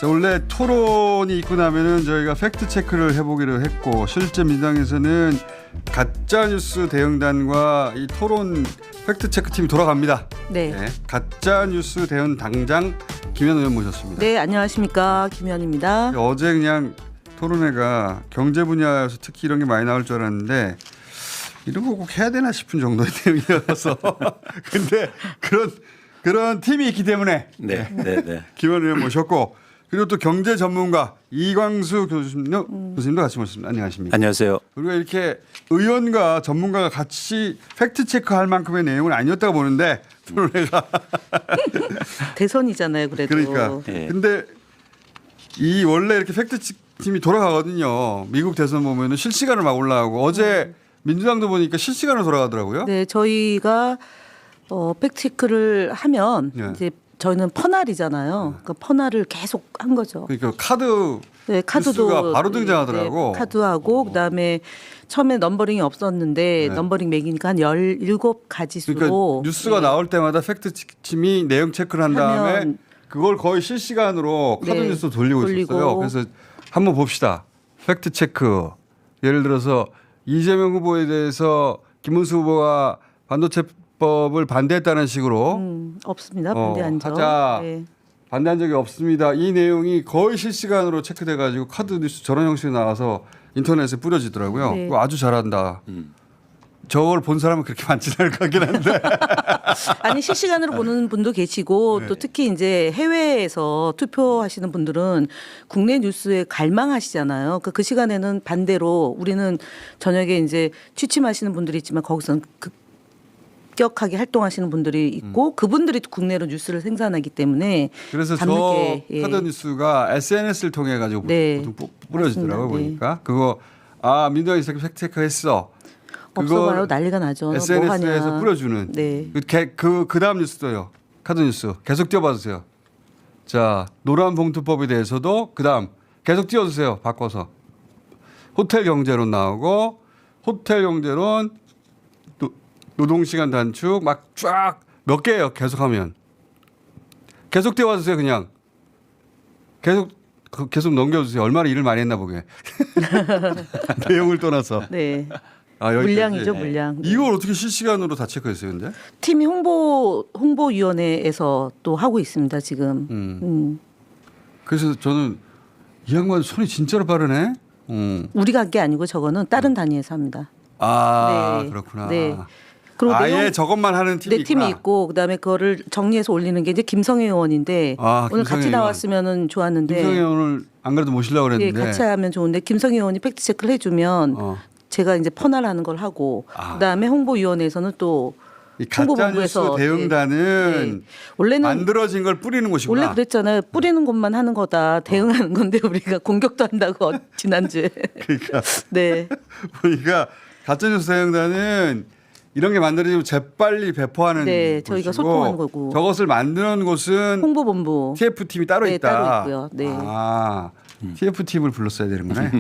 자, 원래 토론이 있고 나면은 저희가 팩트 체크를 해보기로 했고 실제 민주당에서는 가짜 뉴스 대응단과 이 토론 팩트 체크 팀이 돌아갑니다. 네. 가짜 뉴스 대응 당장 김현 의원 모셨습니다. 네, 안녕하십니까. 김현입니다. 어제 그냥 토론회가 경제 분야에서 특히 이런 게 많이 나올 줄 알았는데 이런 거 꼭 해야 되나 싶은 정도의 내용이어서 근데 그런 팀이 있기 때문에 네. 김현 의원 모셨고 그리고 또 경제 전문가 이광수 교수님도 같이 모셨습니다. 안녕하십니까? 안녕하세요. 우리가 이렇게 의원과 전문가가 같이 팩트 체크할 만큼의 내용은 아니었다고 보는데 토론회가 대선이잖아요, 그래도. 그러니까. 네. 근데 이 원래 이렇게 팩트 팀이 돌아가거든요. 미국 대선 보면은 실시간으로 막 올라오고 어제 민주당도 보니까 실시간으로 돌아가더라고요. 네, 저희가 팩트체크를 하면 네. 이제 저희는 퍼날이잖아요. 그러니까 퍼날을 계속 한 거죠. 그러니까 카드 네, 카드도 뉴스가 바로 등장하더라고. 네, 카드하고 그다음에 처음에 넘버링이 없었는데 네. 넘버링 매기니까 한 17가지 수로 그러니까 뉴스가 나올 때마다 팩트 팀이 내용 체크를 한 다음에 하면 그걸 거의 실시간으로 카드 네, 뉴스 돌리고 있었어요. 그래서 한번 봅시다. 팩트 체크. 예를 들어서 이재명 후보에 대해서 김문수 후보가 반도체법을 반대했다는 식으로 없습니다. 반대한 점. 하자. 네. 반대한 적이 없습니다. 이 내용이 거의 실시간으로 체크돼 가지고 카드 뉴스 저런 형식으로 나와서 인터넷에 뿌려지더라고요. 네. 그거 아주 잘한다. 저걸 본 사람은 그렇게 많지는 않을 것 같긴 한데. 아니 실시간으로 보는 분도 계시고 네. 또 특히 이제 해외에서 투표하시는 분들은 국내 뉴스에 갈망하시잖아요. 그러니까 그 시간에는 반대로 우리는 저녁에 이제 취침하시는 분들이 있지만 거기서는 급격하게 활동하시는 분들이 있고 그분들이 또 국내로 뉴스를 생산하기 때문에 그래서 밤늦게, 저 카드 뉴스가 SNS를 통해 가지고 네. 보통 뿌려지더라고요. 맞습니다. 네. 보니까 그거 민주당이 팩트 체크했어. 없어봐요 난리가 나죠. 뭐 SNS에서 하냐. 뿌려주는. 네. 그 다음 뉴스도요. 카드 뉴스 계속 띄워봐주세요. 자 노란 봉투법에 대해서도 그 다음 계속 띄워주세요. 바꿔서 호텔 경제론 나오고 호텔 경제론 노동시간 단축 막 쫙 몇 개예요. 계속하면 계속 띄워주세요. 그냥 계속 넘겨주세요. 얼마나 일을 많이 했나 보게. 내용을 떠나서. 네. 여기까지. 물량이죠, 물량. 네. 이걸 어떻게 실시간으로 다 체크했어요, 근데? 팀이 홍보위원회에서 또 하고 있습니다 지금. 그래서 저는 이 양반 손이 진짜로 빠르네. 우리가 한 게 아니고 저거는 다른 단위에서 합니다. 네. 그렇구나. 네. 그리고 아예 저것만 하는 팀이 네, 팀이 있고 그다음에 그거를 정리해서 올리는 게 이제 김성애 의원인데 오늘 김성애 같이 의원. 나왔으면은 좋았는데 김성애 오늘 안 그래도 모시려고 예, 그랬는데. 같이 하면 좋은데 김성애 의원이 팩트 체크를 해주면 제가 이제 퍼날하는 걸 하고 그다음에 홍보위원회에서는 또 이 가짜 뉴스 홍보본부에서 대응단은 원래는 만들어진 걸 뿌리는 곳이구나. 원래 그랬잖아요. 뿌리는 것만 하는 거다. 대응하는 건데 우리가 공격도 한다고 지난주에. 그러니까 네. 보니까 가짜 뉴스 대응단은 이런 게 만들어지면 재빨리 배포하는 네, 저희가 곳이고 소통하는 거고. 저것을 만드는 곳은 홍보본부. TF팀이 따로 네, 있다. 따로 있고요. 네. TF팀을 불렀어야 되는구나.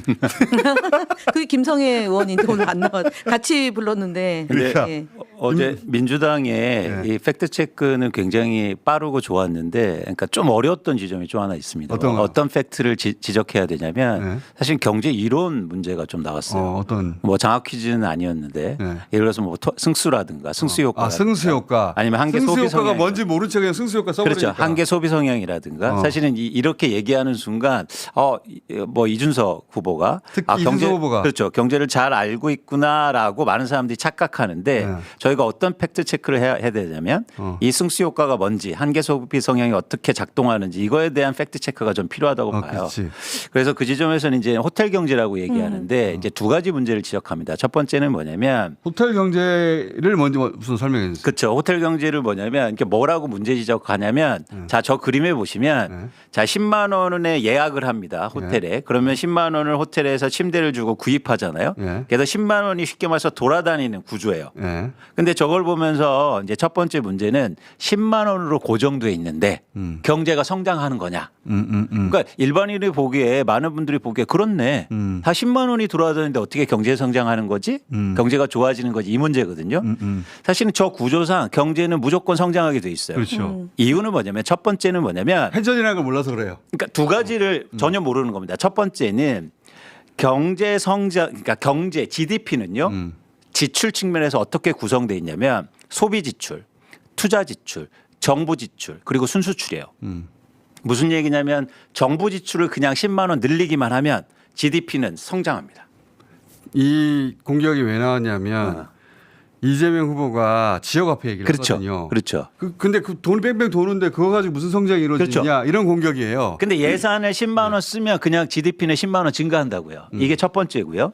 그게 김성애 의원인데 오늘 안 나와. 같이 불렀는데. 그러니까. 네. 어제 민주당의 네. 이 팩트 체크는 굉장히 빠르고 좋았는데, 그러니까 좀 어려웠던 지점이 좀 하나 있습니다. 어떤 팩트를 지적해야 되냐면 사실 경제 이론 문제가 좀 나왔어요. 어떤 뭐 장학 퀴즈는 아니었는데 예를 들어서 뭐 승수라든가 승수 효과, 승수 효과, 아니면 한계 소비 승수 효과가 성향, 뭔지 모른 척 그냥 승수 효과 써버리니까. 그렇죠. 한계 소비 성향이라든가 사실은 이렇게 얘기하는 순간 뭐 이준석 후보가 특히 이준석 후보가 그렇죠. 경제를 잘 알고 있구나라고 많은 사람들이 착각하는데 저희가 어떤 팩트 체크를 해야 되냐면 이 승수 효과가 뭔지 한계 소비 성향이 어떻게 작동하는지 이거에 대한 팩트 체크가 좀 필요하다고 봐요. 그렇지. 그래서 그 지점에서는 이제 호텔 경제라고 얘기하는데 이제 두 가지 문제를 지적합니다. 첫 번째는 뭐냐면 호텔 경제를 먼저 무슨 설명해 주세요. 그렇죠. 호텔 경제를 뭐냐면 이게 뭐라고 문제 지적하냐면 자, 저 그림에 보시면 자, 10만 원에 예약을 합니다. 삽니다. 호텔에. 그러면 10만 원을 호텔에서 침대를 주고 구입하잖아요. 예. 그래서 10만 원이 쉽게 말해서 돌아다니는 구조예요. 예. 근데 저걸 보면서 이제 첫 번째 문제는 10만 원으로 고정돼 있는데 경제가 성장하는 거냐. 그러니까 일반인이 보기에 많은 분들이 보기에 그렇네. 다 10만 원이 돌아다니는데 어떻게 경제 성장하는 거지? 경제가 좋아지는 거지 이 문제거든요. 사실은 저 구조상 경제는 무조건 성장하게 돼 있어요. 그렇죠. 이유는 뭐냐면 첫 번째는 뭐냐면 회전이라는 걸 몰라서 그래요. 그러니까 두 가지를 전혀 모르는 겁니다. 첫 번째는 경제 성장, 그러니까 경제 GDP는요. 지출 측면에서 어떻게 구성되어 있냐면 소비 지출, 투자 지출, 정부 지출, 그리고 순수출이에요. 무슨 얘기냐면 정부 지출을 그냥 10만 원 늘리기만 하면 GDP는 성장합니다. 이 공격이 왜 나왔냐면 이재명 후보가 지역화폐 얘기를 그렇죠. 했거든요. 그렇죠. 근데 그 돈이 뺑뺑 도는데 그거 가지고 무슨 성장이 이루어지냐 그렇죠. 이런 공격이에요. 근데 예산을 10만 원 쓰면 그냥 GDP는 10만 원 증가한다고요. 이게 첫 번째고요.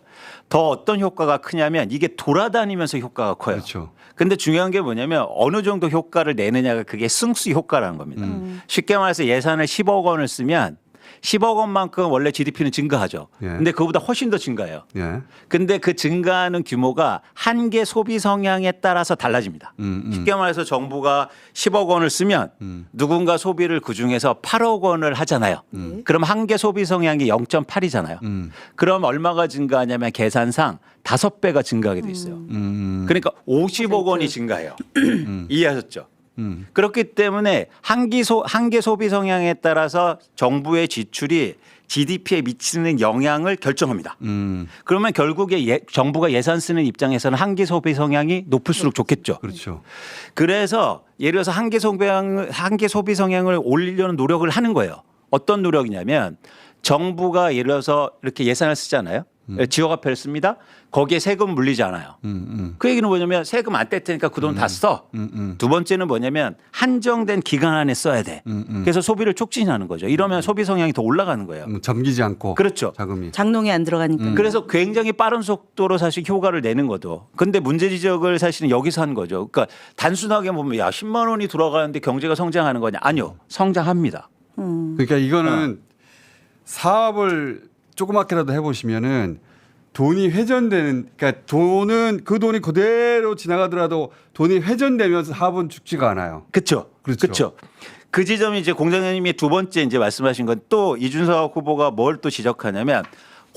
더 어떤 효과가 크냐면 이게 돌아다니면서 효과가 커요. 그렇죠. 근데 중요한 게 뭐냐면 어느 정도 효과를 내느냐가 그게 승수 효과라는 겁니다. 쉽게 말해서 예산을 10억 원을 쓰면 10억 원만큼 원래 GDP는 증가하죠. 예. 근데 그거보다 훨씬 더 증가해요. 예. 근데 그 증가하는 규모가 한계 소비 성향에 따라서 달라집니다. 쉽게 말해서 정부가 10억 원을 쓰면 누군가 소비를 그중에서 8억 원을 하잖아요. 그럼 한계 소비 성향이 0.8이잖아요. 그럼 얼마가 증가하냐면 계산상 5배가 증가하게 돼 있어요. 그러니까 50억 원이 증가해요. 이해하셨죠? 그렇기 때문에 한계 소비 성향에 따라서 정부의 지출이 GDP에 미치는 영향을 결정합니다. 그러면 결국에 정부가 예산 쓰는 입장에서는 한계 소비 성향이 높을수록 좋겠죠. 그렇죠. 그래서 예를 들어서 한계 소비 성향을 올리려는 노력을 하는 거예요. 어떤 노력이냐면 정부가 예를 들어서 이렇게 예산을 쓰잖아요. 지역화폐를 씁니다. 거기에 세금 물리지 않아요. 그 얘기는 뭐냐면 세금 안 뗄 테니까 그 돈 다 써. 두 번째는 뭐냐면 한정된 기간 안에 써야 돼. 그래서 소비를 촉진하는 거죠. 이러면 소비 성향이 더 올라가는 거예요. 잠기지 않고 그렇죠. 자금이. 장롱에 안 들어가니까. 그래서 굉장히 빠른 속도로 사실 효과를 내는 거죠. 근데 문제 지적을 사실은 여기서 한 거죠. 그러니까 단순하게 보면 야 10만 원이 돌아가는데 경제가 성장하는 거냐. 아니요. 성장합니다. 그러니까 이거는 사업을 조그맣게라도 해보시면은 돈이 회전되는, 그러니까 그 돈이 그대로 지나가더라도 돈이 회전되면서 사업은 죽지가 않아요. 그렇죠. 그렇죠. 그렇죠. 그 지점이 이제 공장장님이 두 번째 이제 말씀하신 건 또 이준석 후보가 뭘 또 지적하냐면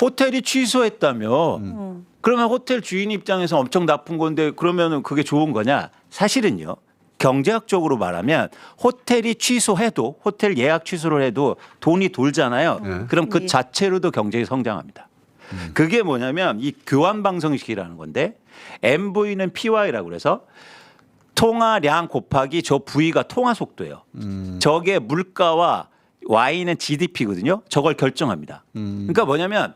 호텔이 취소했다며 그러면 호텔 주인 입장에서 엄청 나쁜 건데 그러면은 그게 좋은 거냐? 사실은요. 경제학적으로 말하면 호텔이 취소해도 호텔 예약 취소를 해도 돈이 돌잖아요. 네. 그럼 그 자체로도 경제가 성장합니다. 그게 뭐냐면 이 교환 방정식이라는 건데 MV는 PY라고 그래서 통화량 곱하기 저 V가 통화 속도예요. 저게 물가와 Y는 GDP거든요. 저걸 결정합니다. 그러니까 뭐냐면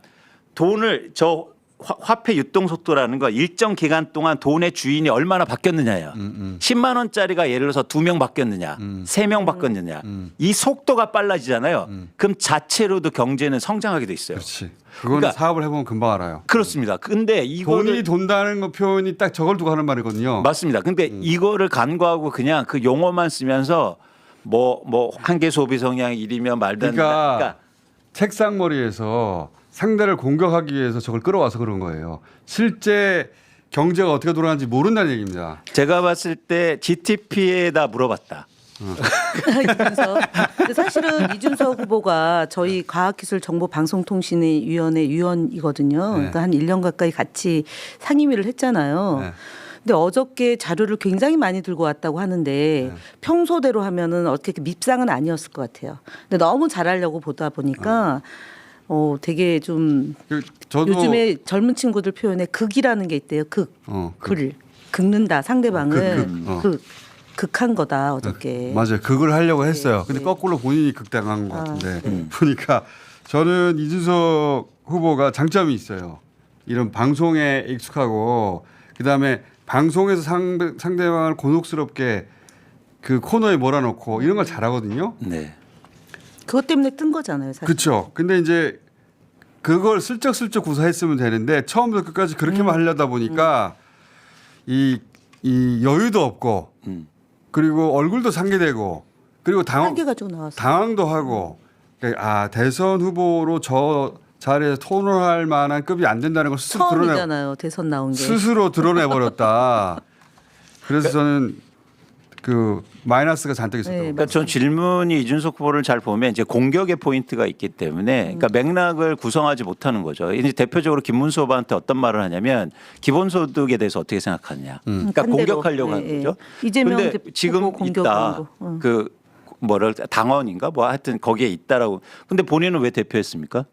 돈을 저 화폐 유동 속도라는 거 일정 기간 동안 돈의 주인이 얼마나 바뀌었느냐예요. 10만 원짜리가 예를 들어서 2명 바뀌었느냐, 3명 바뀌었느냐. 이 속도가 빨라지잖아요. 그럼 자체로도 경제는 성장하게 돼 있어요. 그렇지. 그거는 그러니까 사업을 해보면 금방 알아요. 그렇습니다. 근데 이거를 돈이 돈다는 거 표현이 딱 저걸 두고 하는 말이거든요. 맞습니다. 근데 이거를 간과하고 그냥 그 용어만 쓰면서 뭐 한계 소비 성향이 이리며 말도 안 그러니까 된다. 책상머리에서 상대를 공격하기 위해서 저걸 끌어와서 그런 거예요. 실제 경제가 어떻게 돌아가는지 모른다는 얘기입니다. 제가 봤을 때 GTP에다 물어봤다. 이준석. 근데 사실은 이준석 후보가 저희 과학기술정보방송통신위원회 위원이거든요. 네. 그러니까 한 1년 가까이 같이 상임위를 했잖아요. 네. 근데 어저께 자료를 굉장히 많이 들고 왔다고 하는데 평소대로 하면은 어떻게 밉상은 아니었을 것 같아요. 근데 너무 잘하려고 보다 보니까 되게 좀 저도 요즘에 젊은 친구들 표현에 극이라는 게 있대요. 글을 긁는다 상대방을 극한 거다 어저께. 맞아요. 그걸 하려고 했어요. 근데 네. 거꾸로 본인이 극당한 것 같은데 보니까 저는 이준석 후보가 장점이 있어요. 이런 방송에 익숙하고 그다음에 방송에서 상대방을 곤혹스럽게 그 코너에 몰아넣고 이런 걸 잘하거든요. 네. 그것 때문에 뜬 거잖아요. 사실. 그렇죠. 근데 이제 그걸 슬쩍슬쩍 구사했으면 되는데 처음부터 끝까지 그렇게만 하려다 보니까 이 여유도 없고 그리고 얼굴도 상기되고 그리고 한개 가지고 나왔어. 당황도 하고 대선 후보로 저 자리에서 토론할 만한 급이 안 된다는 걸 스스로 처음이잖아요. 대선 나온 게. 스스로 드러내 버렸다. 그래서 저는 그 마이너스가 잔뜩 있었다고. 네, 그러니까 전 질문이 이준석 후보를 잘 보면 이제 공격의 포인트가 있기 때문에 그러니까 맥락을 구성하지 못하는 거죠. 이제 대표적으로 김문수 후보한테 어떤 말을 하냐면 기본소득에 대해서 어떻게 생각하냐. 그러니까 반대로. 공격하려고 하는 거죠. 이재명 근데 대표 지금 공격으로. 있다. 그 뭐랄 당원인가 뭐 하여튼 거기에 있다라고. 근데 본인은 왜 대표했습니까?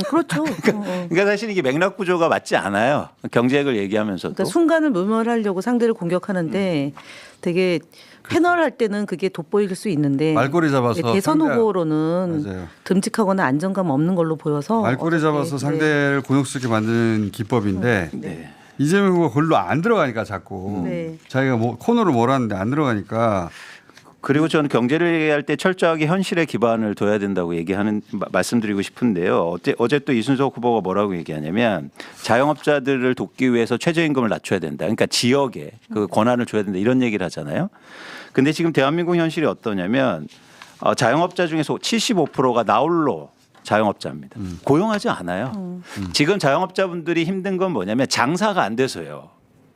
그렇죠. 그러니까 사실 이게 맥락 구조가 맞지 않아요. 경제학을 얘기하면서도. 그러니까 순간을 모멸하려고 상대를 공격하는데 되게 패널 할 때는 그게 돋보일 수 있는데 말꼬리 잡아서 대선 상대- 후보로는 맞아요. 듬직하거나 안정감 없는 걸로 보여서 말꼬리 잡아서 어저께, 상대를 곤혹스럽게 만드는 기법인데 네. 이재명 후보가 골로 안 들어가니까 자꾸 네. 자기가 뭐 코너를 몰았는데 안 들어가니까 그리고 저는 경제를 얘기할 때 철저하게 현실에 기반을 둬야 된다고 얘기하는 말씀드리고 싶은데요. 어제 또 이준석 후보가 뭐라고 얘기하냐면 자영업자들을 돕기 위해서 최저임금을 낮춰야 된다. 그러니까 지역에 그 권한을 줘야 된다. 이런 얘기를 하잖아요. 근데 지금 대한민국 현실이 어떠냐면 자영업자 중에서 75%가 나홀로 자영업자입니다. 고용하지 않아요. 지금 자영업자분들이 힘든 건 뭐냐면 장사가 안 돼서요.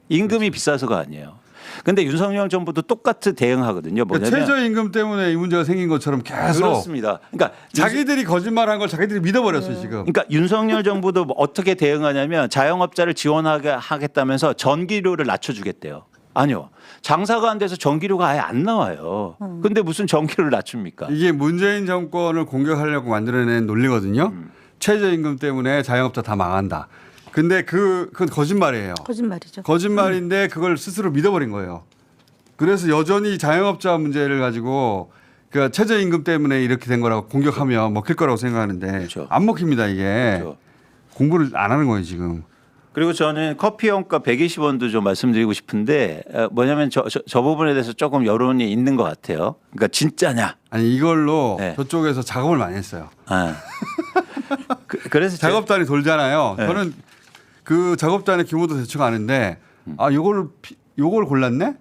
임금이 비싸서가 아니에요. 근데 윤석열 정부도 똑같이 대응하거든요. 그러니까 뭐냐면 최저임금 때문에 이 문제가 생긴 것처럼 계속 그렇습니다. 그러니까 자기들이 거짓말한 걸 자기들이 믿어버렸어요 지금. 그러니까 윤석열 정부도 뭐 어떻게 대응하냐면 자영업자를 지원하게 하겠다면서 전기료를 낮춰주겠대요. 아니요. 장사가 안 돼서 전기료가 아예 안 나와요. 근데 무슨 전기료를 낮춥니까? 이게 문재인 정권을 공격하려고 만들어낸 논리거든요. 최저임금 때문에 자영업자 다 망한다. 근데 그건 거짓말이에요. 거짓말이죠. 거짓말인데 그걸 스스로 믿어버린 거예요. 그래서 여전히 자영업자 문제를 가지고 그 최저임금 때문에 이렇게 된 거라고 공격하면 먹힐 거라고 생각하는데 그렇죠. 안 먹힙니다 이게. 그렇죠. 공부를 안 하는 거예요 지금. 그리고 저는 커피 원가 120원도 좀 말씀드리고 싶은데 뭐냐면 저 부분에 대해서 조금 여론이 있는 것 같아요. 그러니까 진짜냐? 아니 이걸로 네. 저쪽에서 작업을 많이 했어요. 아. 그래서 작업단이 돌잖아요. 네. 저는 그 작업단의 규모도 대충 아는데 요걸 골랐네?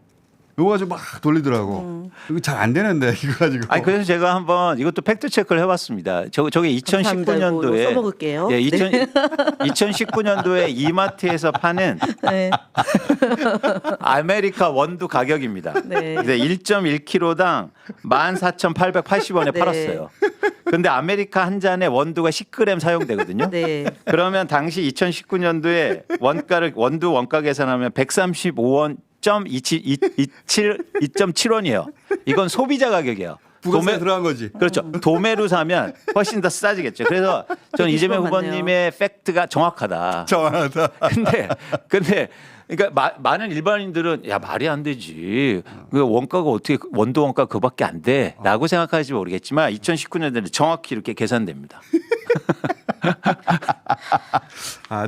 요거 가지고 막 돌리더라고. 이거 잘 안 되는데 이거 가지고. 아니 그래서 제가 한번 이것도 팩트 체크를 해봤습니다. 저게 감사합니다. 이거 2019년도에 써먹을게요. 예, 2019년도에 이마트에서 파는 네. 아메리카 원두 가격입니다. 네. 1.1kg당 14,880원에 네. 팔았어요. 근데 아메리카 한 잔에 원두가 10g 사용되거든요. 네. 그러면 당시 2019년도에 원두 원가 계산하면 135원 2.7원이에요. 이건 소비자 가격이에요. 부가세 들어간 거지. 그렇죠. 도매로 사면 훨씬 더 싸지겠죠. 그래서 저는 이재명 맞네요. 후보님의 팩트가 정확하다. 정확하다. 근데 그러니까 많은 일반인들은 야 말이 안 되지. 그 원가가 어떻게 원두 원가 그밖에 안 돼라고 생각할지 모르겠지만 2019년도에 정확히 이렇게 계산됩니다.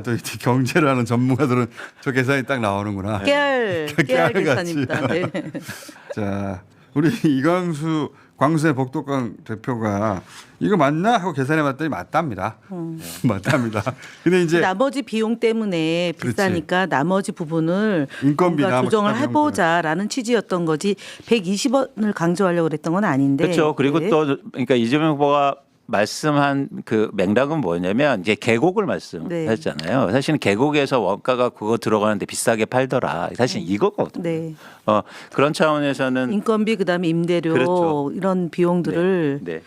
또 이제 경제를 하는 전문가들은 저 계산이 딱 나오는구나. 깨알 계산입니다. 네. 자, 우리 이광수 광수의 복덕강 대표가 이거 맞나 하고 계산해봤더니 맞답니다. 맞답니다. 근데 이제 나머지 비용 때문에 비싸니까 나머지 부분을 인건비나 뭔가 조정을 뭐 해보자라는 취지였던 거지 120원을 강조하려고 그랬던 건 아닌데. 그렇죠. 그리고 네. 또 그러니까 이재명 후보가 말씀한 그 맥락은 뭐냐면 이제 계곡을 말씀하셨잖아요. 네. 사실은 계곡에서 원가가 그거 들어가는데 비싸게 팔더라. 사실 이거거든요. 네. 그런 차원에서는 인건비 그다음에 임대료 그렇죠. 이런 비용들을 네.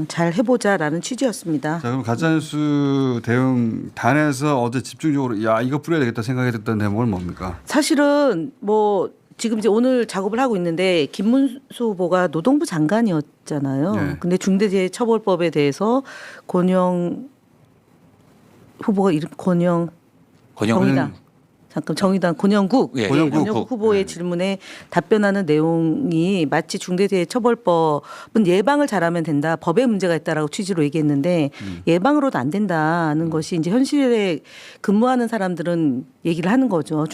잘 해보자라는 취지였습니다. 자, 그럼 가짜뉴스 대응 단에서 어제 집중적으로 야 이거 뿌려야 되겠다 생각했던 대목은 뭡니까? 사실은 뭐 지금 이제 오늘 작업을 하고 있는데 김문수 후보가 노동부 장관이었잖아요. 네. 근데 중대재해처벌법에 대해서 권영 후보가 이름 권영 정의당 잠깐 정의당 권영국 예, 권영국 후보의 질문에 답변하는 내용이 마치 중대재해처벌법은 예방을 잘하면 된다. 법에 문제가 있다라고 취지로 얘기했는데 예방으로도 안 된다는 것이 이제 현실에 근무하는 사람들은 얘기를 하는 거죠.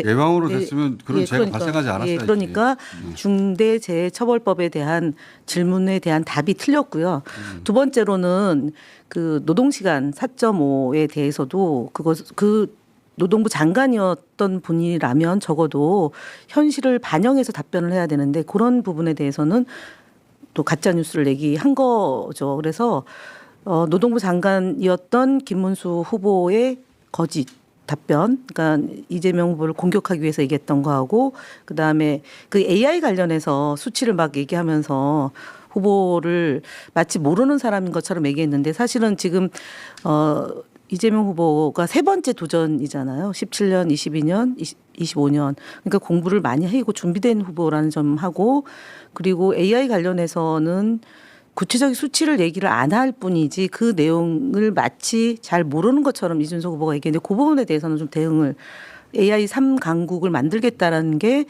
예방으로 됐으면 그런 재해가 그러니까, 발생하지 않았어야지. 그러니까 중대재해처벌법에 대한 질문에 대한 답이 틀렸고요. 두 번째로는 그 노동시간 4.5에 대해서도 그 노동부 장관이었던 분이라면 적어도 현실을 반영해서 답변을 해야 되는데 그런 부분에 대해서는 또 가짜 뉴스를 내기한 거죠. 그래서 노동부 장관이었던 김문수 후보의 거짓 답변, 그러니까 이재명 후보를 공격하기 위해서 얘기했던 거하고 그다음에 그 AI 관련해서 수치를 막 얘기하면서 후보를 마치 모르는 사람인 것처럼 얘기했는데 사실은 지금 이재명 후보가 세 번째 도전이잖아요. 17년, 22년, 25년. 그러니까 공부를 많이 하고 준비된 후보라는 점하고 그리고 AI 관련해서는 구체적인 수치를 얘기를 안 할 뿐이지 그 내용을 마치 잘 모르는 것처럼 이준석 후보가 얘기했는데 그 부분에 대해서는 좀 대응을 AI 3강국을 만들겠다라는 게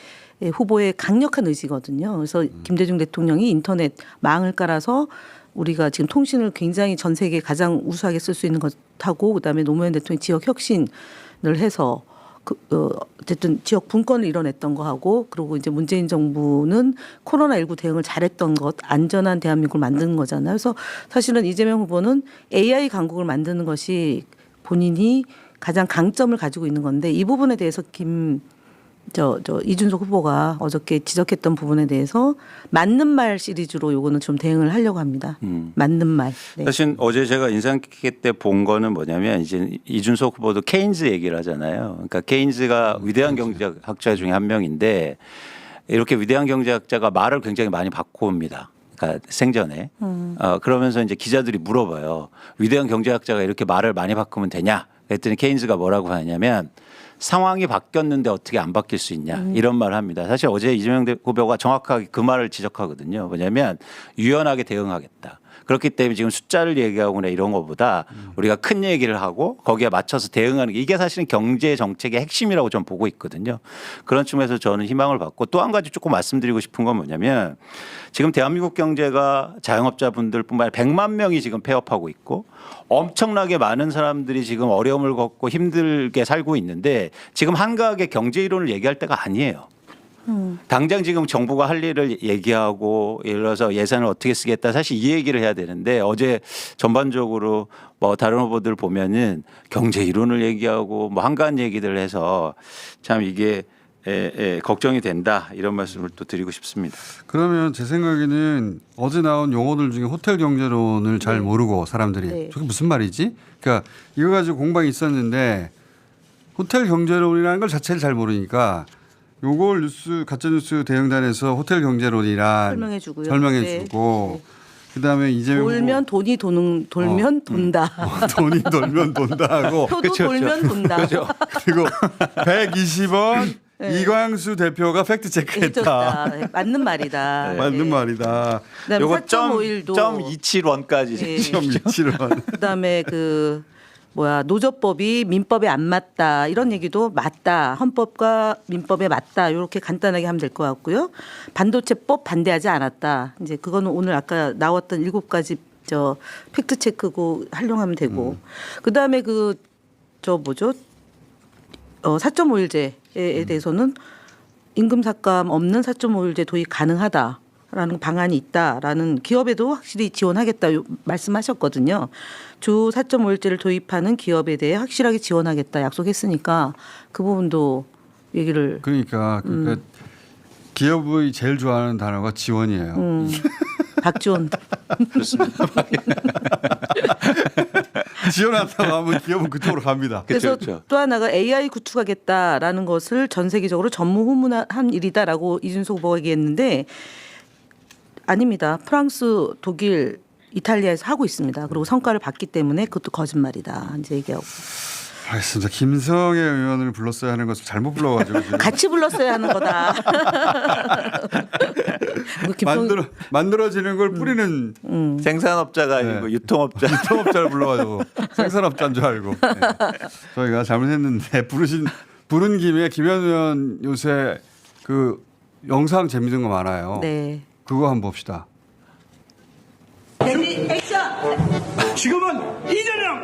후보의 강력한 의지거든요. 그래서 김대중 대통령이 인터넷 망을 깔아서 우리가 지금 통신을 굉장히 전 세계 가장 우수하게 쓸 수 있는 것하고 그다음에 노무현 대통령이 지역 혁신을 해서 어쨌든 지역 분권을 이뤄냈던 거하고 그리고 이제 문재인 정부는 코로나19 대응을 잘했던 것 안전한 대한민국을 만드는 거잖아요. 그래서 사실은 이재명 후보는 AI 강국을 만드는 것이 본인이 가장 강점을 가지고 있는 건데 이 부분에 대해서 이준석 후보가 어저께 지적했던 부분에 대해서 맞는 말 시리즈로 요거는 좀 대응을 하려고 합니다. 맞는 말. 네. 사실 어제 제가 인상 깊게 때 본 거는 뭐냐면 이제 이준석 후보도 케인즈 얘기를 하잖아요. 그러니까 케인즈가 위대한 경제학자 중에 한 명인데 이렇게 위대한 경제학자가 말을 굉장히 많이 바꿔옵니다. 그러니까 생전에. 그러면서 이제 기자들이 물어봐요. 위대한 경제학자가 이렇게 말을 많이 바꾸면 되냐? 그랬더니 케인즈가 뭐라고 하냐면 상황이 바뀌었는데 어떻게 안 바뀔 수 있냐 이런 말을 합니다. 사실 어제 이재명 후보가 정확하게 그 말을 지적하거든요. 뭐냐면 유연하게 대응하겠다. 그렇기 때문에 지금 숫자를 얘기하거나 이런 것보다 우리가 큰 얘기를 하고 거기에 맞춰서 대응하는 게 이게 사실은 경제 정책의 핵심이라고 좀 보고 있거든요. 그런 측면에서 저는 희망을 받고 또 한 가지 조금 말씀드리고 싶은 건 뭐냐면 지금 대한민국 경제가 자영업자분들뿐만 아니라 100만 명이 지금 폐업하고 있고 엄청나게 많은 사람들이 지금 어려움을 겪고 힘들게 살고 있는데 지금 한가하게 경제 이론을 얘기할 때가 아니에요. 당장 지금 정부가 할 일을 얘기하고 예를 들어서 예산을 어떻게 쓰겠다 사실 이 얘기를 해야 되는데 어제 전반적으로 뭐 다른 후보들 보면은 경제 이론을 얘기하고 뭐 한가한 얘기들 해서 참 이게 걱정이 된다 이런 말씀을 또 드리고 싶습니다. 그러면 제 생각에는 어제 나온 용어들 중에 호텔 경제론을 잘 모르고 사람들이 저게 무슨 말이지? 그러니까 이거 가지고 공방이 있었는데 호텔 경제론이라는 걸 자체를 잘 모르니까 요걸 가짜뉴스 대응단에서 호텔 경제론이란 설명해주고 그다음에 이재명 돌면 돈이 돌면 돈다. 돈이 돌면 돈다 하고 표도 돌면 돈다. 그렇죠. 그리고 120원 이광수 대표가 팩트 체크했다. 해줬다. 맞는 말이다. 맞는 말이다. 그다음에 요거 4.51도 0.27원까지. 0.27원. 그다음에 노조법이 민법에 안 맞다 이런 얘기도 맞다. 헌법과 민법에 맞다. 이렇게 간단하게 하면 될 것 같고요. 반도체법 반대하지 않았다. 이제 그거는 오늘 아까 나왔던 7가지 팩트 체크고 활용하면 되고. 그다음에 4.5일제에 대해서는 임금 삭감 없는 4.5일제 도입 가능하다라는 방안이 있다라는 기업에도 확실히 지원하겠다 말씀하셨거든요. 주 4.5일제를 도입하는 기업에 대해 확실하게 지원하겠다 약속했으니까 그 부분도 얘기를. 그러니까 기업의 제일 좋아하는 단어가 지원이에요. 박지원. 그렇습니다. 지원한다고 하면 기업은 그쪽으로 갑니다. 그래서 그렇죠. 또 하나가 AI 구축하겠다라는 것을 전 세계적으로 전무후무한 일이다라고 이준석 후보가 얘기했는데 아닙니다. 프랑스, 독일, 이탈리아에서 하고 있습니다. 그리고 성과를 봤기 때문에 그것도 거짓말이다. 이제 얘기하고. 알겠습니다. 김성애 의원을 불렀어야 하는 것을 잘못 불러가지고 지금 같이 불렀어야 하는 거다. 만들어지는 걸 뿌리는 생산업자가 아니고 유통업자를 불러가지고 생산업자인 줄 알고 저희가 잘못했는데 부른 김에 김현 의원 요새 그 영상 재밌는 거 많아요. 네. 그거 한번 봅시다. 액션. 지금은 이재명!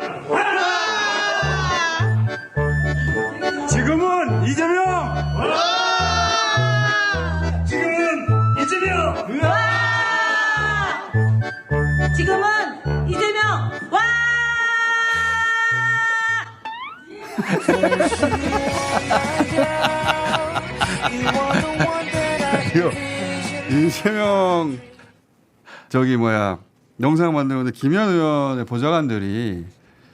지금은 이재명! 지금은 이재명! 지금은 이재명. 와! 이재명 저기 뭐야 영상 만드는데 김현 의원의 보좌관들이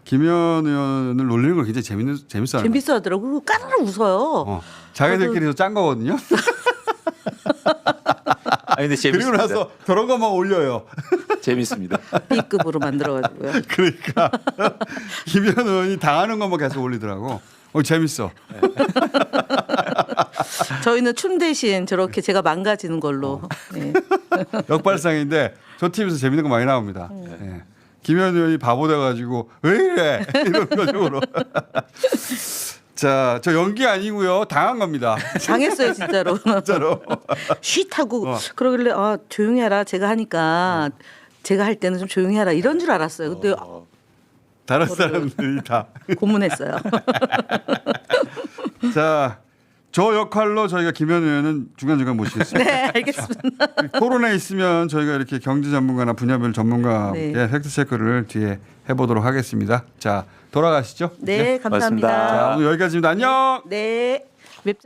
김현 의원을 놀리는 걸 굉장히 재밌어하는 거예요. 재밌어하더라고. 그리고 까르르 웃어요. 자기들끼리도 짠 거거든요. 아니 근데 그리고 재밌습니다. 나서 저런 것만 올려요. 재밌습니다. B급으로 만들어가지고요. 그러니까 김현 의원이 당하는 것만 계속 올리더라고. 재밌어. 저희는 춤 대신 저렇게 제가 망가지는 걸로. 네. 역발상인데 저 TV에서 재밌는 거 많이 나옵니다. 예. 김현 의원이 바보 돼가지고 왜 이래 이런 표정으로. 자, 저 연기 아니고요. 당한 겁니다. 당했어요 진짜로. 진짜로. 쉿하고 그러길래 조용히 하라 제가 하니까 제가 할 때는 좀 조용히 하라 이런 줄 알았어요. 근데 다른 사람들이 다. 고문했어요. 자, 저 역할로 저희가 김현 의원은 중간중간 모시겠습니다. 네 알겠습니다. 토론에 있으면 저희가 이렇게 경제 전문가나 분야별 전문가와 함께 네. 팩트 체크를 뒤에 해보도록 하겠습니다. 자, 돌아가시죠. 네 감사합니다. 고맙습니다. 자, 오늘 여기까지입니다. 안녕. 네. 웹...